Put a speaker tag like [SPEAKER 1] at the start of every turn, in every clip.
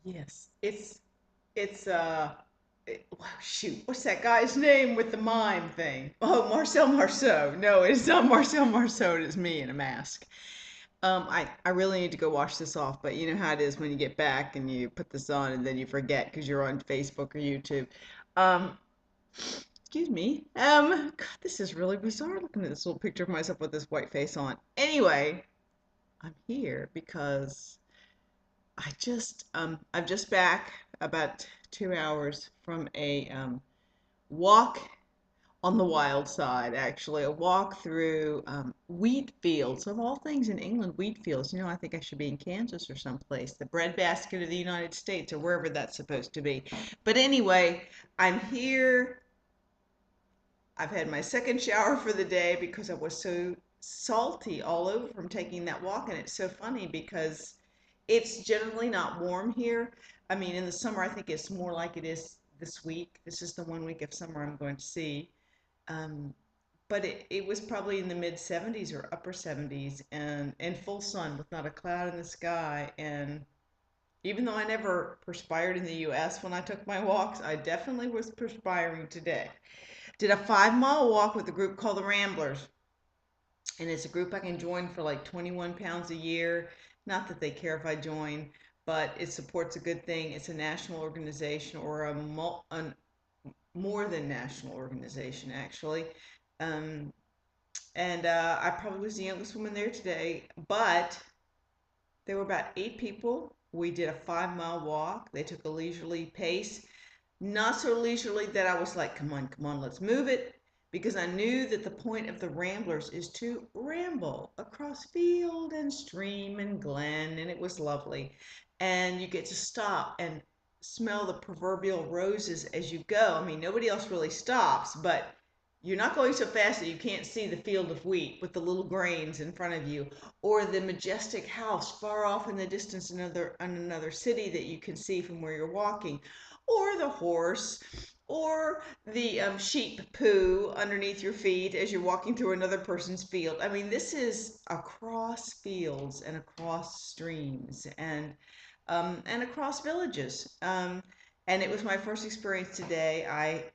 [SPEAKER 1] Yes. Wow, shoot, what's that guy's name with the mime thing? Oh, Marcel Marceau. No, it's not Marcel Marceau. It's me in a mask. I really need to go wash this off, but you know how it is when you get back and you put this on and then you forget because you're on Facebook or YouTube. Um, Excuse me. God, this is really bizarre looking at this little picture of myself with this white face on. Anyway, I'm here because I'm just back about 2 hours from a walk on the wild side, actually, a walk through wheat fields, of all things in England, wheat fields. You know, I think I should be in Kansas or someplace, the breadbasket of the United States, or wherever that's supposed to be. But anyway, I'm here. I've had my second shower for the day because I was so salty all over from taking that walk. And it's so funny because it's generally not warm here. I mean, in the summer, I think it's more like it is this week. This is the 1 week of summer I'm going to see. Um, but it was probably in the mid 70s or upper 70s and in full sun with not a cloud in the sky. And even though I never perspired in the US when I took my walks, I definitely was perspiring today. Did a 5 mile walk with a group called the Ramblers. And it's a group I can join for like 21 pounds a year. Not that they care if I join, but it supports a good thing. It's a national organization or a more than national organization, actually. Um, and I probably was the youngest woman there today, but there were about 8 people. We did a 5 mile walk. They took a leisurely pace, not so leisurely that I was like, come on, let's move it. Because I knew that the point of the Ramblers is to ramble across field and stream and glen, and it was lovely. And you get to stop and smell the proverbial roses as you go. I mean, nobody else really stops, but you're not going so fast that you can't see the field of wheat with the little grains in front of you, or the majestic house far off in the distance in another city that you can see from where you're walking, or the horse, or the sheep poo underneath your feet as you're walking through another person's field. I mean, this is across fields and across streams and across villages. And it was my first experience today.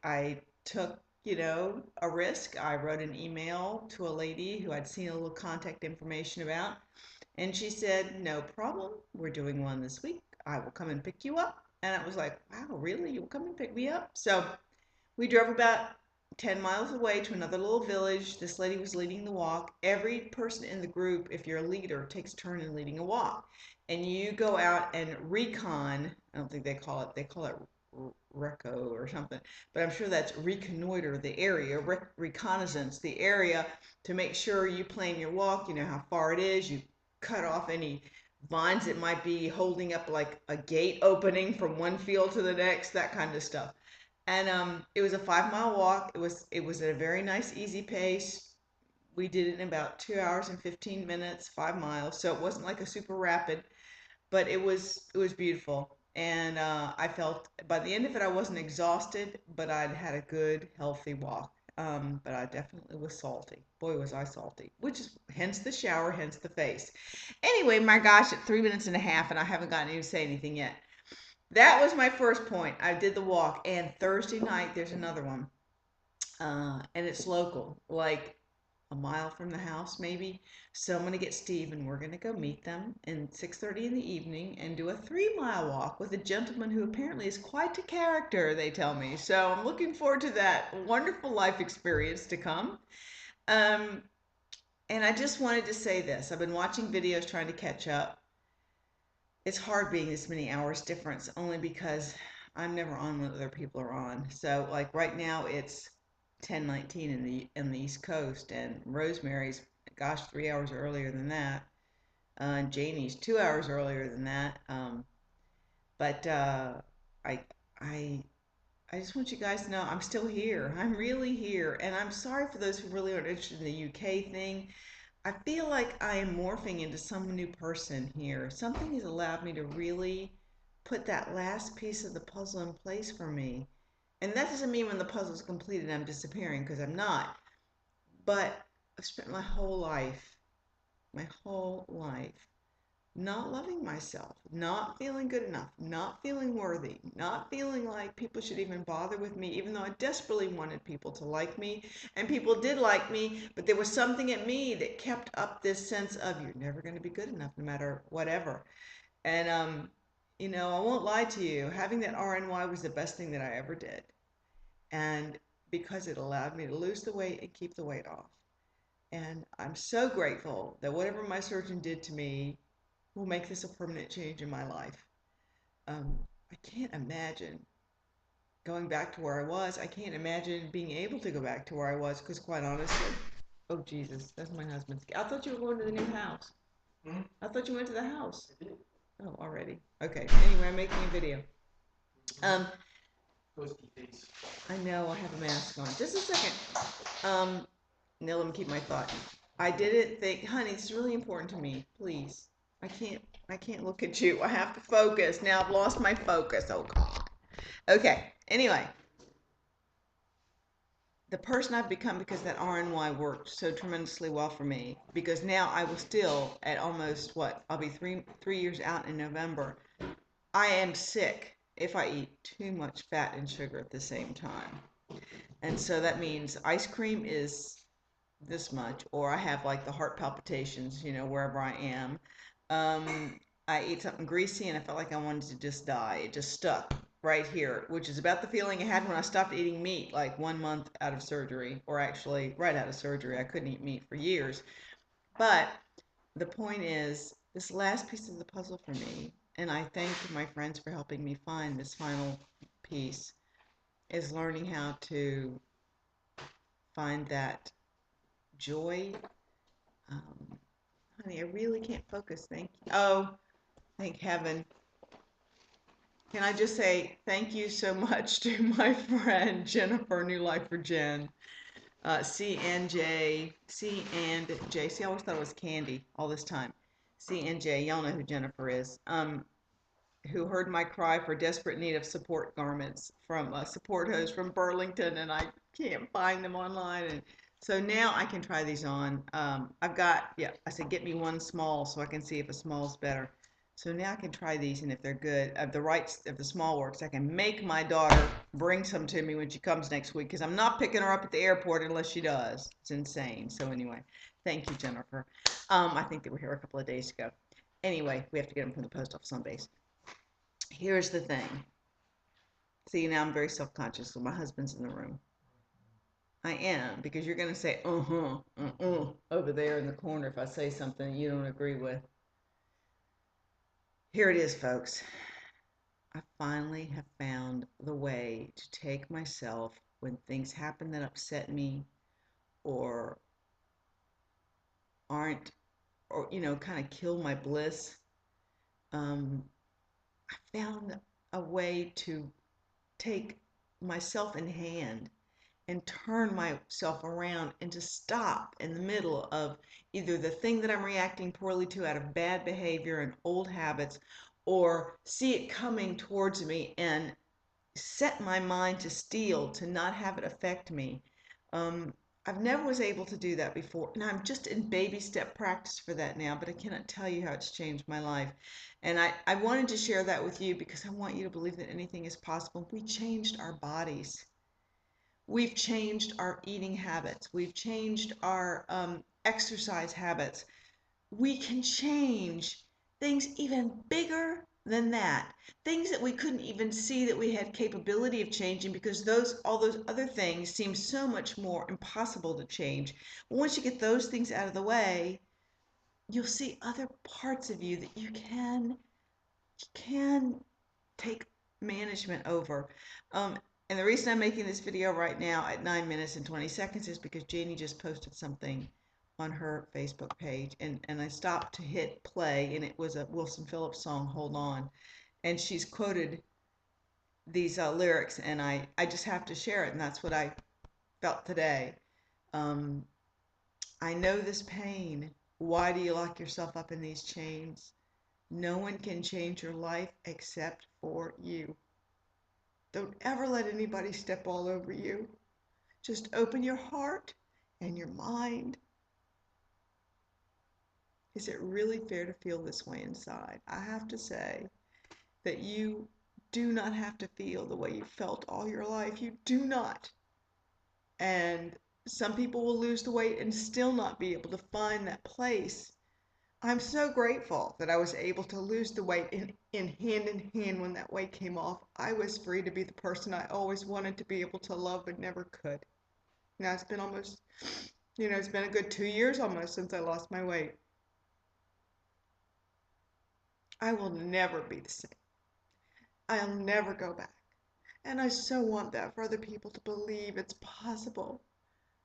[SPEAKER 1] I took a risk. I wrote an email to a lady who I'd seen a little contact information about, and she said, "No problem. We're doing one this week. I will come and pick you up." And I was like, "Wow, really? You'll come and pick me up?" So we drove about 10 miles away to another little village. This lady was leading the walk. Every person in the group, if you're a leader, takes a turn in leading a walk. And you go out and recon, I don't think they call it reco or something, but I'm sure that's reconnoiter the area, reconnaissance the area to make sure you plan your walk, you know how far it is, you cut off any vines that might be holding up like a gate opening from one field to the next, that kind of stuff. And it was a 5 mile walk. It was at a very nice, easy pace. We did it in about 2 hours and 15 minutes, 5 miles. So it wasn't like a super rapid, but it was beautiful. And I felt by the end of it, I wasn't exhausted, but I'd had a good, healthy walk. But I definitely was salty. Boy, was I salty. Which is hence the shower, hence the face. Anyway, my gosh, at 3 minutes and a half, and I haven't gotten you to say anything yet. That was my first point. I did the walk, and Thursday night there's another one, and it's local, like a mile from the house maybe. So I'm gonna get Steve, and we're gonna go meet them in 6:30 in the evening and do a 3 mile walk with a gentleman who apparently is quite a character. They tell me. So I'm looking forward to that wonderful life experience to come. Um, and I just wanted to say this. I've been watching videos trying to catch up. It's hard being this many hours difference only because I'm never on when other people are on. So like right now it's 10:19 in the East Coast, and Rosemary's, gosh, 3 hours earlier than that. Janie's 2 hours earlier than that. But I I I just want you guys to know I'm still here. I'm really here, and I'm sorry for those who really aren't interested in the UK thing. I feel like I am morphing into some new person here. Something has allowed me to really put that last piece of the puzzle in place for me. And that doesn't mean when the puzzle is completed, I'm disappearing, because I'm not. But I've spent my whole life not loving myself, not feeling good enough, not feeling worthy, not feeling like people should even bother with me, even though I desperately wanted people to like me. And people did like me, but there was something in me that kept up this sense of you're never going to be good enough no matter whatever. And, I won't lie to you, having that RNY was the best thing that I ever did. And because it allowed me to lose the weight and keep the weight off. And I'm so grateful that whatever my surgeon did to me will make this a permanent change in my life. I can't imagine going back to where I was. I can't imagine being able to go back to where I was because, quite honestly, oh Jesus, that's my husband's. I thought you were going to the new house. I thought you went to the house. Oh, already. Okay. Anyway, I'm making a video. Um, I know I have a mask on. Just a second. Now let me keep my thought. I didn't think, honey, this is really important to me. Please. I can't I can't look at you. I have to focus. Now I've lost my focus. Oh God. Okay. Anyway, the person I've become because that RNY worked so tremendously well for me. Because now I will still at almost what? I'll be three years out in November. I am sick if I eat too much fat and sugar at the same time. And so that means ice cream is this much, or I have like the heart palpitations, wherever I am. I ate something greasy and I felt like I wanted to just die. It just stuck right here, which is about the feeling I had when I stopped eating meat, like 1 month out of surgery, or actually right out of surgery. I couldn't eat meat for years. But the point is, this last piece of the puzzle for me, and I thank my friends for helping me find this final piece, is learning how to find that joy. Um, Honey, I really can't focus. Thank you. Oh, thank heaven. Can I just say thank you so much to my friend Jennifer, New Life for Jen, CNJ, C and J. See, I always thought it was Candy all this time. CNJ, y'all know who Jennifer is. Who heard my cry for desperate need of support garments from support hose from Burlington, and I can't find them online. And so now I can try these on. I've got, yeah, I said get me one small so I can see if a small's better. So now I can try these, and if they're good, if the small works, I can make my daughter bring some to me when she comes next week, because I'm not picking her up at the airport unless she does. It's insane. So anyway, thank you, Jennifer. I think they were here a couple of days ago. Anyway, we have to get them from the post office on base. Here's the thing. See, now I'm very self-conscious, so my husband's in the room. I am, because you're going to say, over there in the corner if I say something you don't agree with. Here it is, folks. I finally have found the way to take myself when things happen that upset me or aren't, or, kind of kill my bliss. Um, I found a way to take myself in hand and turn myself around and to stop in the middle of either the thing that I'm reacting poorly to out of bad behavior and old habits, or see it coming towards me and set my mind to steel to not have it affect me. Um, I've never was able to do that before, and I'm just in baby step practice for that now, but I cannot tell you how it's changed my life. And I wanted to share that with you because I want you to believe that anything is possible. We changed our bodies. We've changed our eating habits. We've changed our exercise habits. We can change things even bigger than that. Things that we couldn't even see that we had capability of changing because all those other things seem so much more impossible to change. But once you get those things out of the way, you'll see other parts of you that you can take management over. And the reason I'm making this video right now at 9 minutes and 20 seconds is because Janie just posted something on her Facebook page, and I stopped to hit play, and it was a Wilson Phillips song, Hold On. And she's quoted these lyrics, and I just have to share it, and that's what I felt today. Um, I know this pain. Why do you lock yourself up in these chains? No one can change your life except for you. Don't ever let anybody step all over you. Just open your heart and your mind. Is it really fair to feel this way inside? I have to say that you do not have to feel the way you felt all your life. You do not. And some people will lose the weight and still not be able to find that place. I'm so grateful that I was able to lose the weight in hand when that weight came off. I was free to be the person I always wanted to be able to love but never could. Now it's been almost, it's been a good 2 years almost since I lost my weight. I will never be the same. I'll never go back. And I so want that for other people to believe it's possible.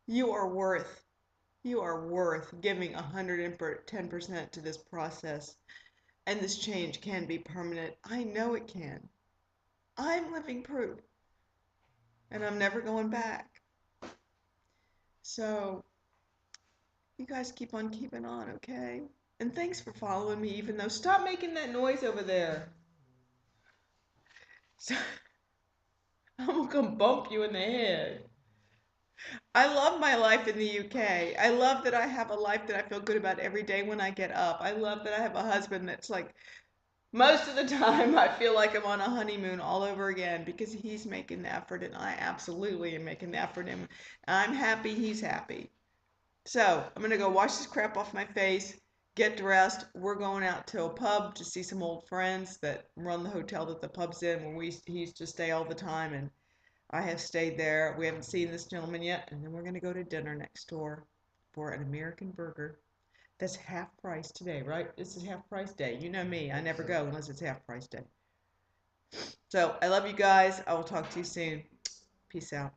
[SPEAKER 1] You are worth, you are worth giving 110% to this process. And this change can be permanent. I know it can. I'm living proof. And I'm never going back. So, you guys keep on keeping on, okay? And thanks for following me, even though stop making that noise over there. So, I'm gonna come bump you in the head. I love my life in the UK. I love that I have a life that I feel good about every day when I get up. I love that I have a husband that's like, most of the time I feel like I'm on a honeymoon all over again because he's making the effort and I absolutely am making the effort and I'm happy he's happy. So I'm gonna go wash this crap off my face, get dressed. We're going out to a pub to see some old friends that run the hotel that the pub's in where he used to stay all the time, and I have stayed there. We haven't seen this gentleman yet, and then we're gonna go to dinner next door for an American burger. That's half price today, right? This is half price day. You know me, I never go unless it's half price day. So I love you guys. I will talk to you soon. Peace out.